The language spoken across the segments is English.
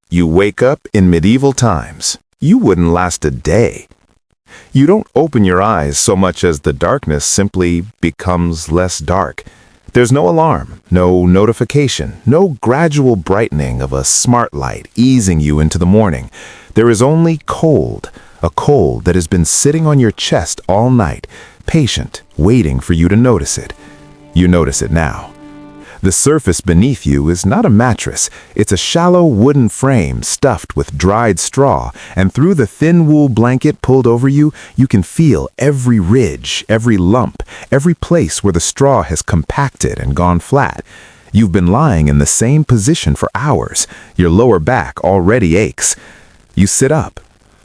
You wake up in medieval times. You wouldn't last a day. You don't open your eyes so much as the darkness simply becomes less dark. There's no alarm, no notification, no gradual brightening of a smart light easing you into the morning. There is only cold, a cold that has been sitting on your chest all night, patient, waiting for you to notice it. You notice it now. The surface beneath you is not a mattress. It's a shallow wooden frame stuffed with dried straw, and through the thin wool blanket pulled over you, you can feel every ridge, every lump, every place where the straw has compacted and gone flat. You've been lying in the same position for hours. Your lower back already aches. You sit up.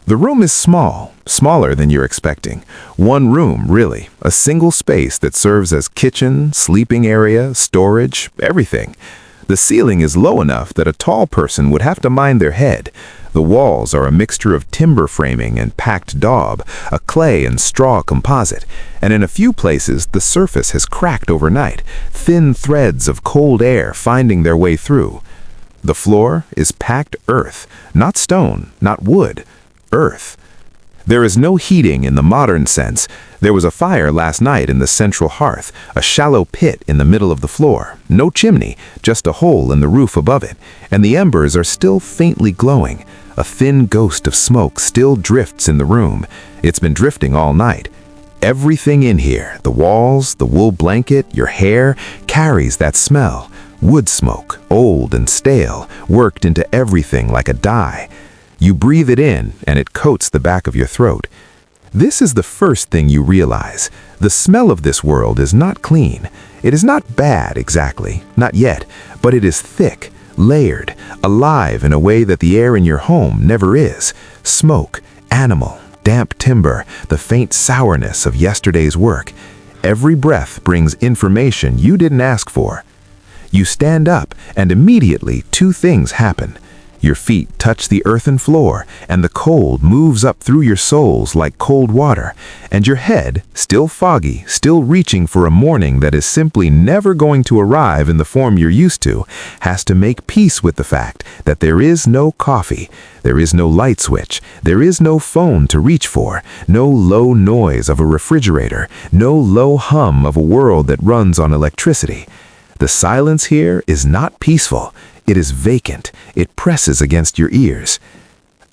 The room is small, smaller than you're expecting. One room, really, a single space that serves as kitchen, sleeping area, storage, everything. The ceiling is low enough that a tall person would have to mind their head. The walls are a mixture of timber framing and packed daub, a clay and straw composite, and in a few places the surface has cracked overnight, thin threads of cold air finding their way through. The floor is packed earth, not stone, not wood. Earth. There is no heating in the modern sense. There was a fire last night in the central hearth, a shallow pit in the middle of the floor, no chimney, just a hole in the roof above it, and the embers are still faintly glowing. A thin ghost of smoke still drifts in the room. It's been drifting all night. Everything in here, the walls, the wool blanket, your hair, carries that smell. Wood smoke, old and stale, worked into everything like a dye. You breathe it in, and it coats the back of your throat. This is the first thing you realize. The smell of this world is not clean. It is not bad, exactly, not yet, but it is thick, layered, alive in a way that the air in your home never is. Smoke, animal, damp timber, the faint sourness of yesterday's work. Every breath brings information you didn't ask for. You stand up, and immediately two things happen. Your feet touch the earthen floor, and the cold moves up through your soles like cold water, and your head, still foggy, still reaching for a morning that is simply never going to arrive in the form you're used to, has to make peace with the fact that there is no coffee, there is no light switch, there is no phone to reach for, no low noise of a refrigerator, no low hum of a world that runs on electricity. The silence here is not peaceful. It is vacant. It presses against your ears.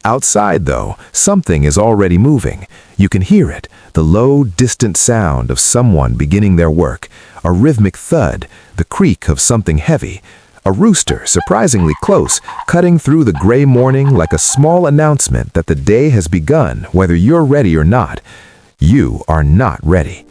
Outside, though, something is already moving. You can hear it, the low, distant sound of someone beginning their work, a rhythmic thud, the creak of something heavy, a rooster surprisingly close, cutting through the gray morning like a small announcement that the day has begun, whether you're ready or not. You are not ready.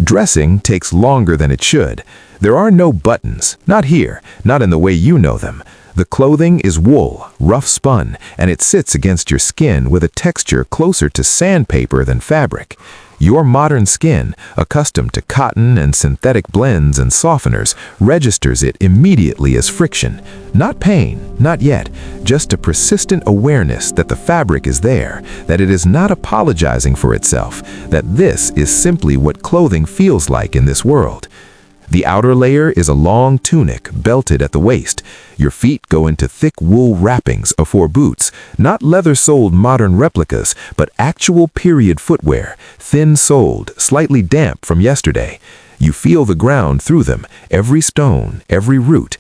Dressing takes longer than it should. There are no buttons, not here, not in the way you know them. The clothing is wool, rough spun, and it sits against your skin with a texture closer to sandpaper than fabric. Your modern skin, accustomed to cotton and synthetic blends and softeners, registers it immediately as friction. Not pain, not yet, just a persistent awareness that the fabric is there, that it is not apologizing for itself, that this is simply what clothing feels like in this world. The outer layer is a long tunic, belted at the waist. Your feet go into thick wool wrappings for boots, not leather-soled modern replicas, but actual period footwear, thin-soled, slightly damp from yesterday. You feel the ground through them, every stone, every root.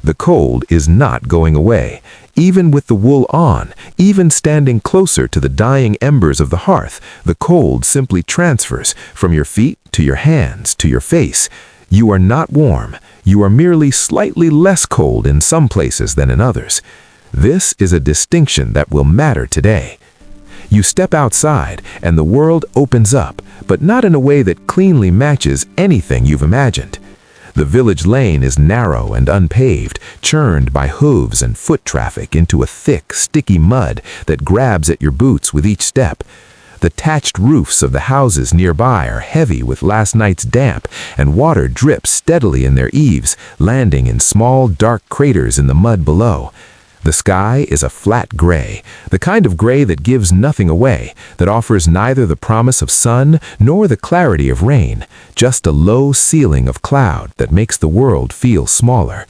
The cold is not going away. Even with the wool on, even standing closer to the dying embers of the hearth, the cold simply transfers from your feet to your hands to your face. You are not warm. You are merely slightly less cold in some places than in others. This is a distinction that will matter today. You step outside and the world opens up, but not in a way that cleanly matches anything you've imagined. The village lane is narrow and unpaved, churned by hooves and foot traffic into a thick, sticky mud that grabs at your boots with each step. The thatched roofs of the houses nearby are heavy with last night's damp, and water drips steadily in their eaves, landing in small, dark craters in the mud below. The sky is a flat gray, the kind of gray that gives nothing away, that offers neither the promise of sun nor the clarity of rain, just a low ceiling of cloud that makes the world feel smaller.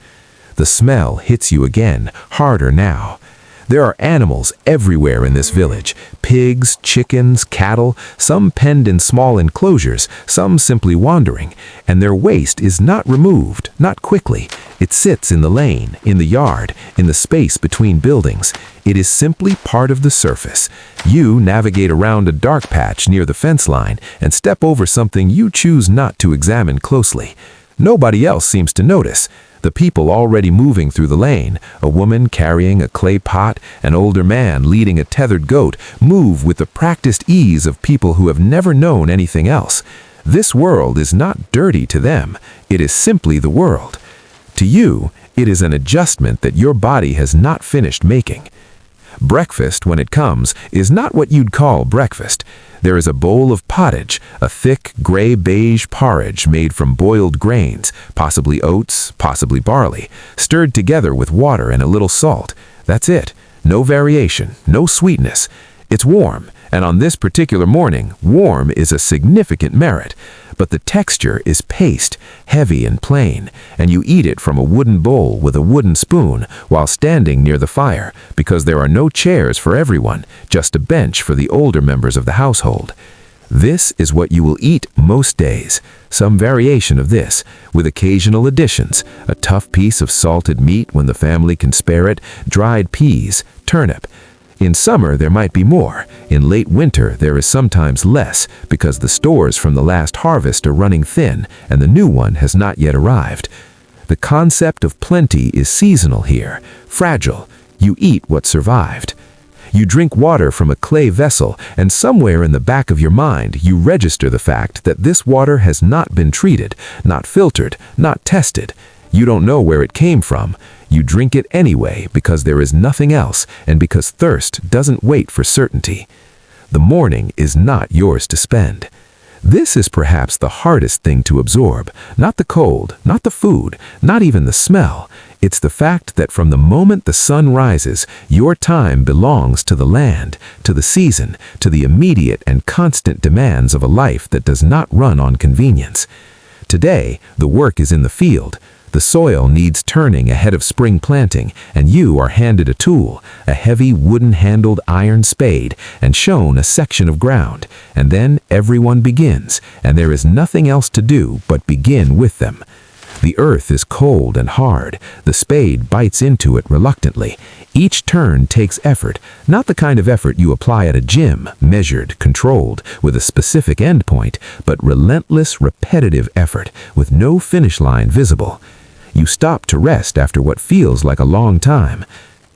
The smell hits you again, harder now. There are animals everywhere in this village. Pigs, chickens, cattle, some penned in small enclosures, some simply wandering. And their waste is not removed, not quickly. It sits in the lane, in the yard, in the space between buildings. It is simply part of the surface. You navigate around a dark patch near the fence line and step over something you choose not to examine closely. Nobody else seems to notice. The people already moving through the lane, a woman carrying a clay pot, an older man leading a tethered goat, move with the practiced ease of people who have never known anything else. This world is not dirty to them. It is simply the world. To you, it is an adjustment that your body has not finished making. Breakfast, when it comes, is not what you'd call breakfast. There is a bowl of pottage, a thick, gray-beige porridge made from boiled grains, possibly oats, possibly barley, stirred together with water and a little salt. That's it. No variation, no sweetness. It's warm, and on this particular morning, warm is a significant merit. But the texture is paste, heavy and plain, and you eat it from a wooden bowl with a wooden spoon while standing near the fire, because there are no chairs for everyone, just a bench for the older members of the household. This is what you will eat most days, some variation of this, with occasional additions, a tough piece of salted meat when the family can spare it, dried peas, turnip. In summer there might be more. In late winter there is sometimes less, because the stores from the last harvest are running thin and the new one has not yet arrived. The concept of plenty is seasonal here, fragile. You eat what survived. You drink water from a clay vessel, and somewhere in the back of your mind you register the fact that this water has not been treated, not filtered, not tested. You don't know where it came from. You drink it anyway because there is nothing else and because thirst doesn't wait for certainty. The morning is not yours to spend. This is perhaps the hardest thing to absorb, not the cold, not the food, not even the smell. It's the fact that from the moment the sun rises, your time belongs to the land, to the season, to the immediate and constant demands of a life that does not run on convenience. Today, the work is in the field. The soil needs turning ahead of spring planting, and you are handed a tool, a heavy wooden-handled iron spade, and shown a section of ground. And then everyone begins, and there is nothing else to do but begin with them. The earth is cold and hard. The spade bites into it reluctantly. Each turn takes effort, not the kind of effort you apply at a gym, measured, controlled, with a specific endpoint, but relentless, repetitive effort, with no finish line visible. You stop to rest after what feels like a long time.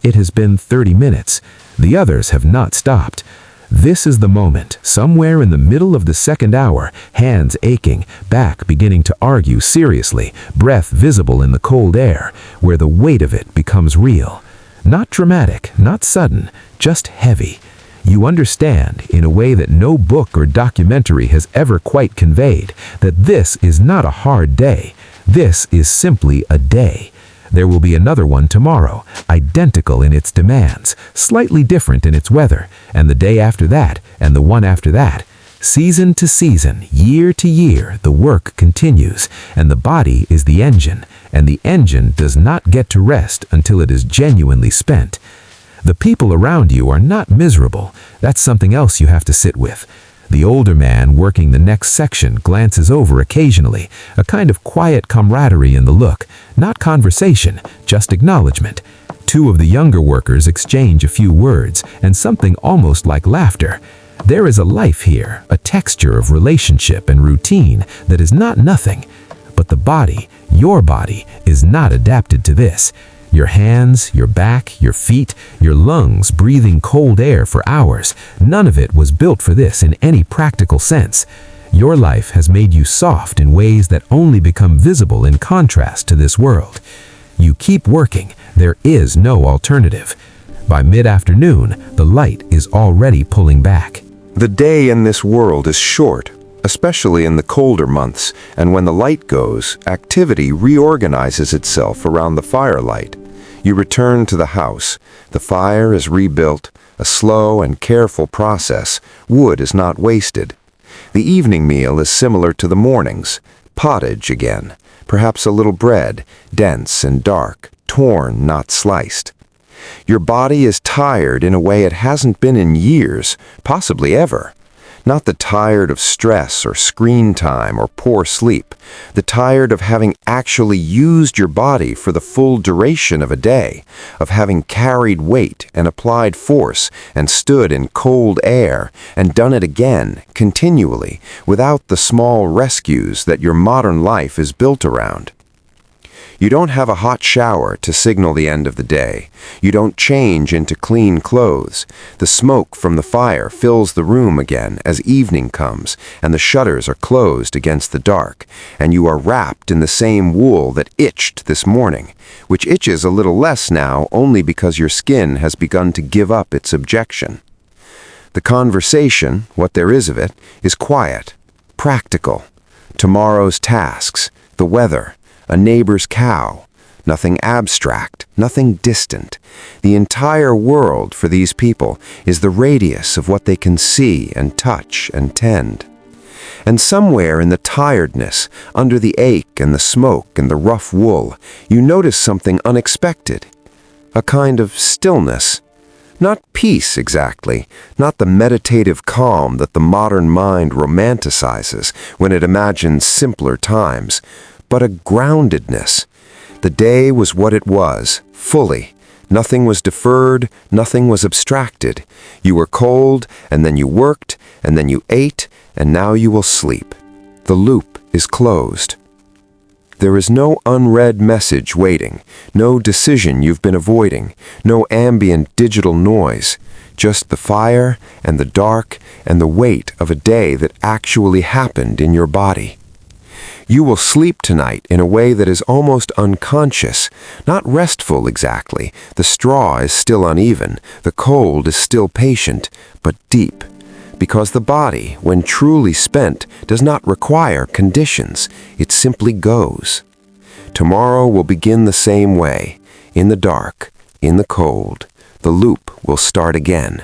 It has been 30 minutes. The others have not stopped. This is the moment, somewhere in the middle of the second hour, hands aching, back beginning to argue seriously, breath visible in the cold air, where the weight of it becomes real. Not dramatic, not sudden, just heavy. You understand, in a way that no book or documentary has ever quite conveyed, that this is not a hard day. This is simply a day. There will be another one tomorrow, identical in its demands, slightly different in its weather, and the day after that, and the one after that. Season to season, year to year, the work continues, and the body is the engine, and the engine does not get to rest until it is genuinely spent. The people around you are not miserable. That's something else you have to sit with. The older man working the next section glances over occasionally, a kind of quiet camaraderie in the look, not conversation, just acknowledgement. Two of the younger workers exchange a few words, and something almost like laughter. There is a life here, a texture of relationship and routine that is not nothing. But the body, your body, is not adapted to this. Your hands, your back, your feet, your lungs breathing cold air for hours, none of it was built for this in any practical sense. Your life has made you soft in ways that only become visible in contrast to this world. You keep working. There is no alternative. By mid-afternoon, the light is already pulling back. The day in this world is short, especially in the colder months, and when the light goes, activity reorganizes itself around the firelight. You return to the house. The fire is rebuilt, a slow and careful process. Wood is not wasted. The evening meal is similar to the morning's. Pottage again, perhaps a little bread, dense and dark, torn, not sliced. Your body is tired in a way it hasn't been in years, possibly ever. Not the tired of stress or screen time or poor sleep, the tired of having actually used your body for the full duration of a day, of having carried weight and applied force and stood in cold air and done it again, continually, without the small rescues that your modern life is built around. You don't have a hot shower to signal the end of the day. You don't change into clean clothes. The smoke from the fire fills the room again as evening comes, and the shutters are closed against the dark, and you are wrapped in the same wool that itched this morning, which itches a little less now only because your skin has begun to give up its objection. The conversation, what there is of it, is quiet, practical. Tomorrow's tasks, the weather, a neighbor's cow, nothing abstract, nothing distant. The entire world for these people is the radius of what they can see and touch and tend. And somewhere in the tiredness, under the ache and the smoke and the rough wool, you notice something unexpected, a kind of stillness. Not peace exactly, not the meditative calm that the modern mind romanticizes when it imagines simpler times, but a groundedness. The day was what it was, fully. Nothing was deferred, nothing was abstracted. You were cold, and then you worked, and then you ate, and now you will sleep. The loop is closed. There is no unread message waiting, no decision you've been avoiding, no ambient digital noise, just the fire and the dark and the weight of a day that actually happened in your body. You will sleep tonight in a way that is almost unconscious, not restful exactly. The straw is still uneven, the cold is still patient, but deep. Because the body, when truly spent, does not require conditions. It simply goes. Tomorrow will begin the same way, in the dark, in the cold. The loop will start again.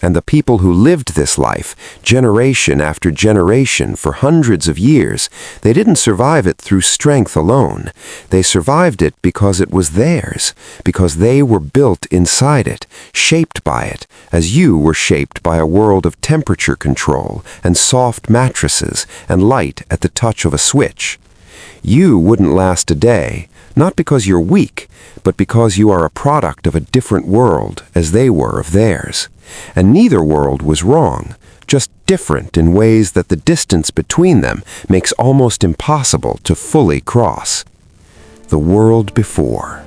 And the people who lived this life, generation after generation for hundreds of years, they didn't survive it through strength alone. They survived it because it was theirs, because they were built inside it, shaped by it, as you were shaped by a world of temperature control and soft mattresses and light at the touch of a switch. You wouldn't last a day, not because you're weak, but because you are a product of a different world as they were of theirs. And neither world was wrong, just different in ways that the distance between them makes almost impossible to fully cross. The world before.